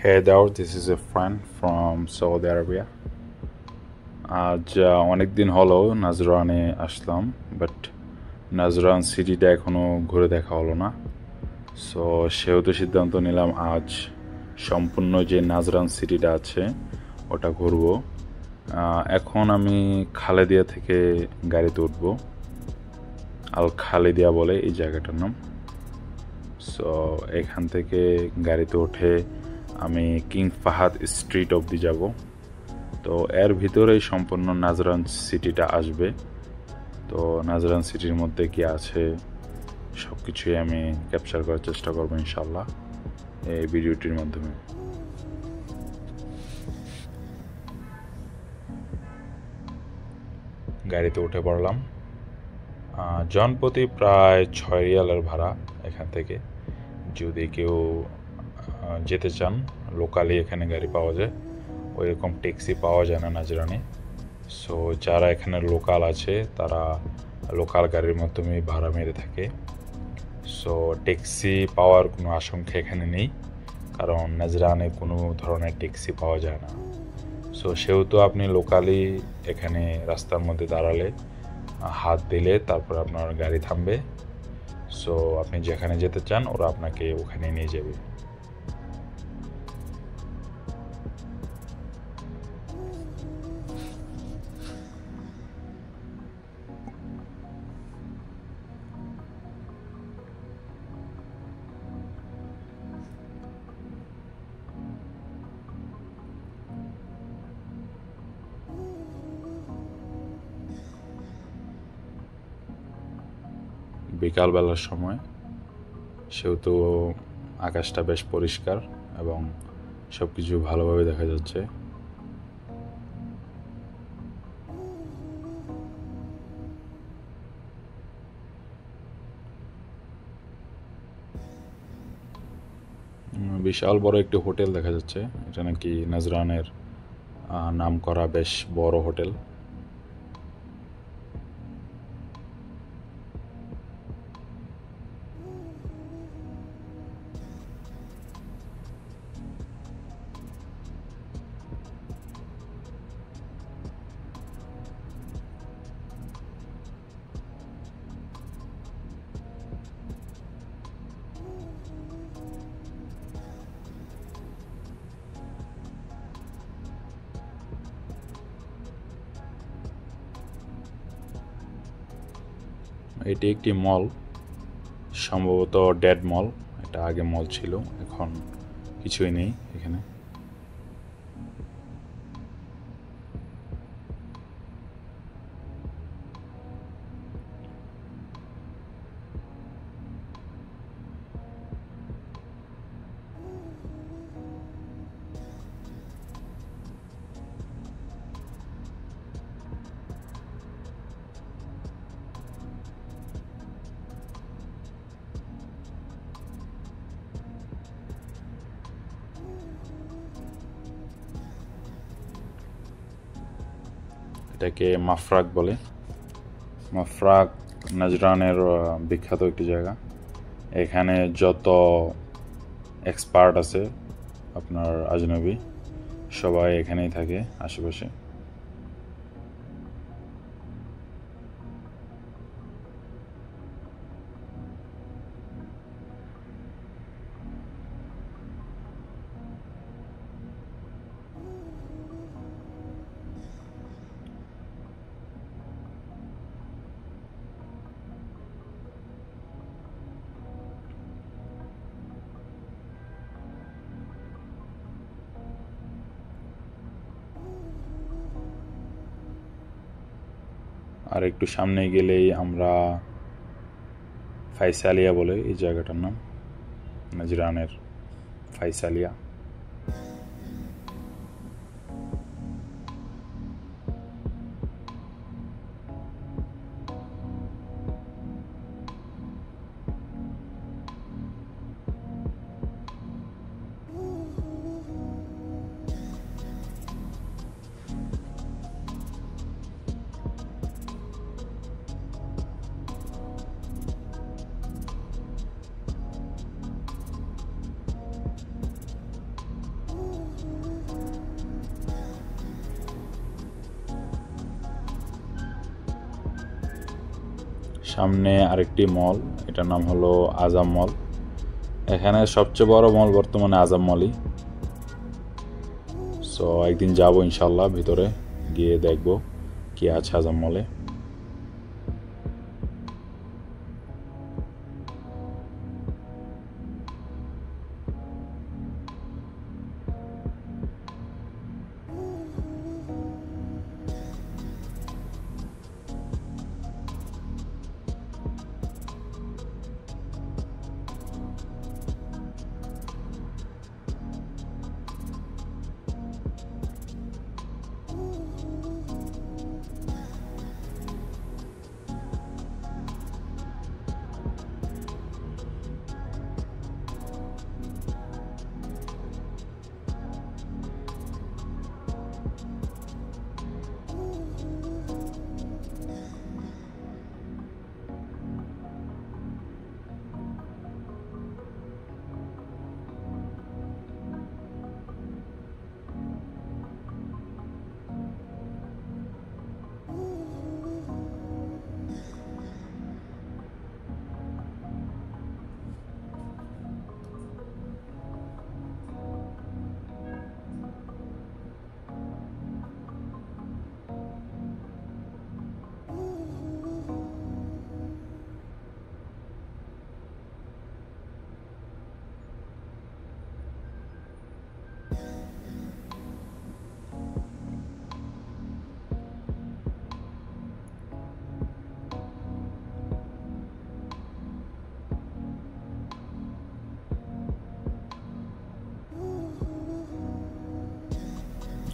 Hey there, this is a friend from Saudi Arabia. আজ অনেক দিন হলো নাজরানে আসলাম, বাট নাজরান সিটিটা এখনও ঘুরে দেখা হলো না। সো সেহেতু সিদ্ধান্ত নিলাম আজ সম্পূর্ণ যে নাজরান সিটিটা আছে ওটা ঘুরবো। এখন আমি খালেদিয়া থেকে গাড়িতে উঠবো। আল খালেদিয়া বলে এই জায়গাটার নাম। সো এখান থেকে গাড়িতে উঠে আমি কিং ফাহাদ স্ট্রিট অবধি যাব। তো এর ভিতরেই সম্পূর্ণ নাজরান সিটিটা আসবে। তো নাজরান সিটির মধ্যে কি আছে সব কিছুই আমি ক্যাপচার করার চেষ্টা করবো ইনশাল্লাহ এই ভিডিওটির মাধ্যমে। গাড়িতে উঠে পড়লাম। জনপ্রতি প্রায় 6 রিয়ালের ভাড়া এখান থেকে। যদি কেউ যেতে চান, লোকালি এখানে গাড়ি পাওয়া যায়, ওইরকম ট্যাক্সি পাওয়া যায় না নাজরানে। সো যারা এখানে লোকাল আছে তারা লোকাল গাড়ির মাধ্যমে ভাড়া মেরে থাকে। সো ট্যাক্সি পাওয়ার কোনো আশঙ্কা এখানে নেই, কারণ নাজরানে কোনো ধরনের ট্যাক্সি পাওয়া যায় না। সো সেহেতু আপনি লোকালি এখানে রাস্তার মধ্যে দাঁড়ালে হাত দিলে তারপর আপনার গাড়ি থামবে। সো আপনি যেখানে যেতে চান ওরা আপনাকে ওখানে নিয়ে যাবে। বিকালবেলার সময়, সেহেতু আকাশটা বেশ পরিষ্কার এবং সব কিছু ভালোভাবে দেখা যাচ্ছে। বিশাল বড় একটি হোটেল দেখা যাচ্ছে। এটা নাকি নাজরানের নাম করা বেশ বড় হোটেল। এটি একটি মল, সম্ভবত ডেড মল। এটা আগে মল ছিল, এখন কিছুই নেই এখানে। এটাকে মাফরাক বলে। মাফরাক নাজরানের বিখ্যাত একটি জায়গা। এখানে যত এক্সপার্ট আছে আপনার আজনবী, সবাই এখানেই থাকে আশেপাশে। আর একটু সামনে গেলেই আমরা ফাইসালিয়া বলে এই জায়গাটার নাম, নাজরানের ফাইসালিয়া। সামনে আরেকটি মল, এটার নাম হলো আজাম মল। এখানে সবচেয়ে বড় মল বর্তমানে আজাম মলই। সো একদিন যাব ইনশাল্লাহ, ভিতরে গিয়ে দেখব কি আছে আজাম মলে।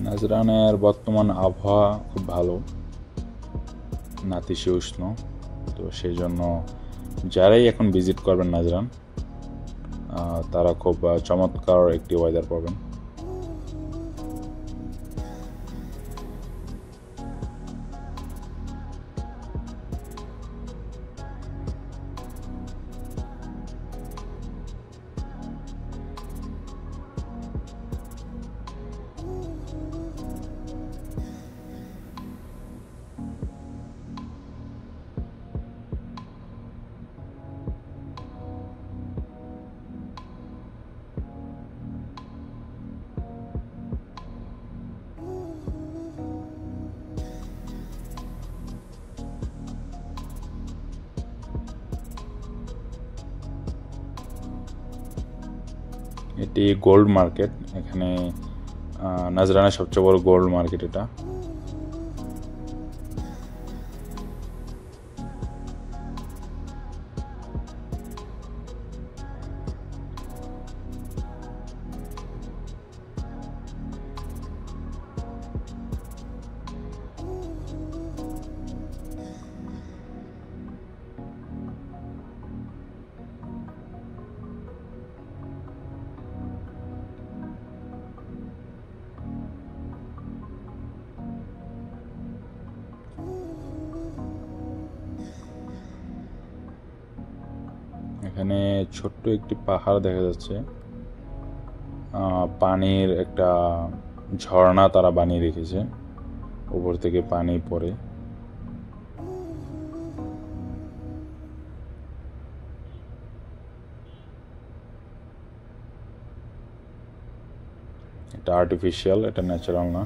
নাজরানের বর্তমান আবহাওয়া খুব ভালো, নাতিশীতোষ্ণ। তো সেই জন্য যারাই এখন ভিজিট করবেন নাজরান, তারা খুব চমৎকার একটি ওয়েদার পাবেন। এটি গোল্ড মার্কেট, এখানে নাজরানের সবচেয়ে বড় গোল্ড মার্কেট এটা। এখানে ছোট্ট একটি পাহাড় দেখা যাচ্ছে, পানির একটা ঝর্ণা তারা বানিয়ে রেখেছে, উপর থেকে পানি পড়ে। এটা আর্টিফিশিয়াল, এটা ন্যাচারাল না।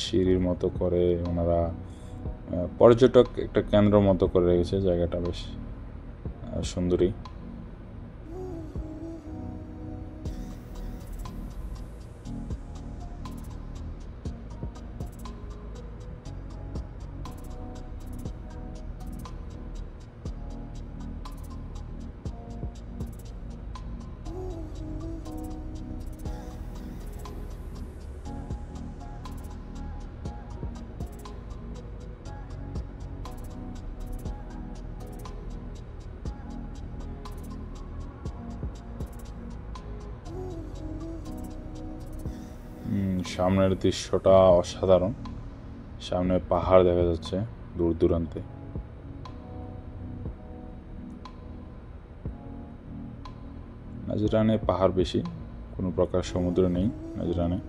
সিঁড়ির মতো করে ওনারা পর্যটক একটা কেন্দ্র মতো করে রেখেছে, জায়গাটা বেশ সুন্দরী। সামনের দৃশ্যটা অসাধারণ, সামনে পাহাড় দেখা যাচ্ছে দূর দূরান্তে। নাজরানে পাহাড় বেশি, কোনো প্রকার সমুদ্র নেই নাজরানে।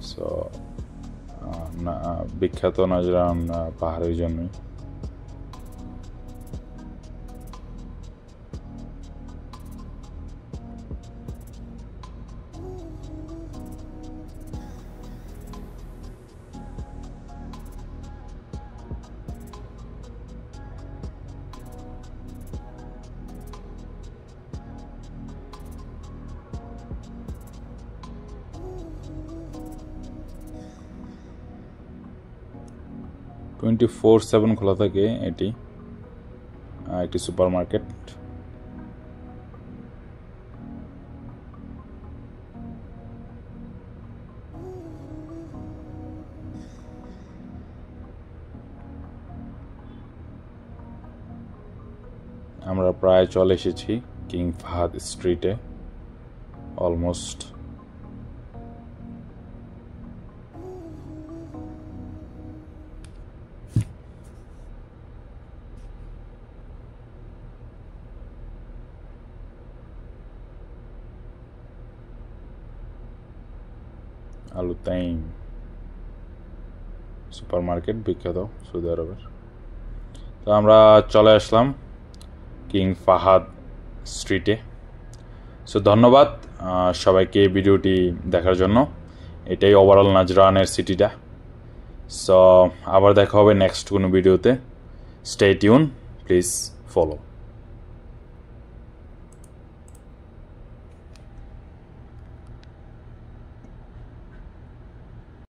সো বিখ্যাত নাজরান পাহাড়ের জন্যই। টোয়েন্টি 24/7 খোলা থাকে এটি, একটি সুপার মার্কেট। আমরা প্রায় চলে এসেছি কিং ফাহাদ স্ট্রিটে, অলমোস্ট। আলুতাইম সুপার মার্কেট, বিখ্যাত সৌদি আরবের। তো আমরা চলে আসলাম কিং ফাহাদ স্ট্রিটে। সো ধন্যবাদ সবাইকে এই ভিডিওটি দেখার জন্য। এটাই ওভারঅল নাজরানের সিটিটা। সো আবার দেখা হবে নেক্সট কোনো ভিডিওতে। Stay tune, please follow.